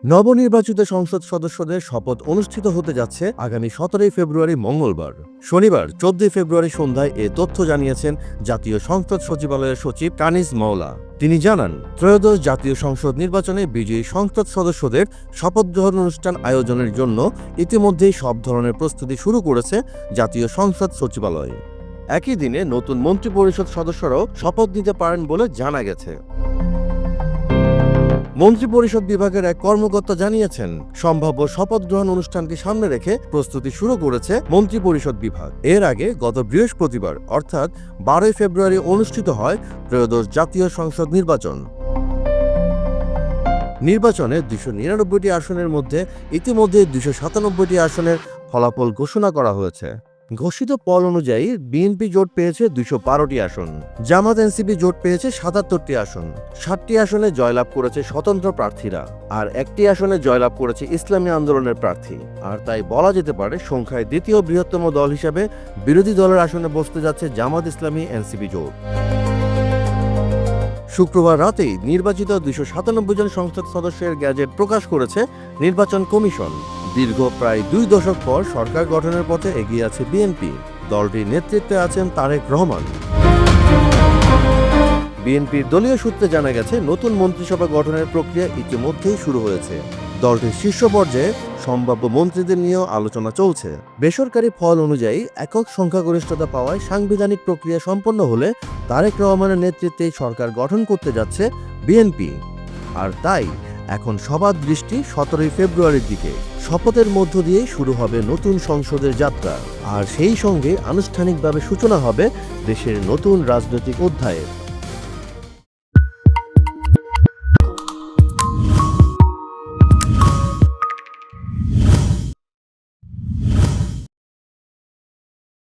নবনির্বাচিত সংসদ সদস্যদের শপথ অনুষ্ঠিত হতে যাচ্ছে আগামী 17 ফেব্রুয়ারি মঙ্গলবার। শনিবার 14 ফেব্রুয়ারি সন্ধ্যায় এ তথ্য জানিয়েছেন জাতীয় সংসদ সচিবালয়ের সচিব কানিজ মাওলা। তিনি জানান, ত্রয়োদশ জাতীয় সংসদ নির্বাচনে বিজয়ী সংসদ সদস্যদের শপথ গ্রহণ অনুষ্ঠান আয়োজনের জন্য ইতিমধ্যেই সব ধরনের প্রস্তুতি শুরু করেছে জাতীয় সংসদ সচিবালয়। একই দিনে নতুন মন্ত্রিপরিষদ সদস্যরাও শপথ নিতে পারেন বলে জানা গেছে। মন্ত্রিপরিষদ বিভাগের এক কর্মকর্তা জানিয়েছেন, সম্ভাব্য শপথ গ্রহণ অনুষ্ঠানকে সামনে রেখে প্রস্তুতি শুরু করেছে মন্ত্রিপরিষদ বিভাগ। এর আগে গত বৃহস্পতিবার অর্থাৎ 12 ফেব্রুয়ারি অনুষ্ঠিত হয় ত্রয়োদশ জাতীয় সংসদ নির্বাচন। নির্বাচনে 299টি আসনের মধ্যে ইতিমধ্যে 297টি আসনের ফলাফল ঘোষণা করা হয়েছে। ঘোষিত পল অনুযায়ী বিএনপি জোট পেয়েছে 212টি আসন, জামাত এনসিপি জোট পেয়েছে 77টি আসন, 7টি আসনে জয়লাভ করেছে স্বতন্ত্র প্রার্থীরা, আর 1টি আসনে জয়লাভ করেছে ইসলামী আন্দোলনের প্রার্থী। আর তাই বলা যেতে পারে সংখ্যায় দ্বিতীয় বৃহত্তম দল হিসেবে বিরোধী দলের আসনে বসতে যাচ্ছে জামাত ইসলামী এনসিপি জোট। শুক্রবার রাতেই নির্বাচিত 297 জন সংসদ সদস্যের গ্যাজেট প্রকাশ করেছে নির্বাচন কমিশন। দীর্ঘ প্রায় 2 দশক পর সরকার গঠনের পথে এগিয়ে আছে বিএনপি। দলটির নেতৃত্বে আছেন তারেক রহমান। বিএনপির দলীয় সূত্রে জানা গেছে, নতুন মন্ত্রিসভা গঠনের প্রক্রিয়া ইতিমধ্যেই শুরু হয়েছে। দলটির শীর্ষ পর্যায়ে সম্ভাব্য মন্ত্রীদের নিয়েও আলোচনা চলছে। বেসরকারি ফল অনুযায়ী একক সংখ্যাগরিষ্ঠতা পাওয়ায় সাংবিধানিক প্রক্রিয়া সম্পন্ন হলে তারেক রহমানের নেতৃত্বে সরকার গঠন করতে যাচ্ছে বিএনপি। আর তাই এখন সবার দৃষ্টি 17 ফেব্রুয়ারির দিকে। শপথের মধ্য দিয়েই শুরু হবে নতুন সংসদের যাত্রা, আর সেই সঙ্গে আনুষ্ঠানিকভাবে সূচনা হবে দেশের নতুন রাজনৈতিক অধ্যায়ের।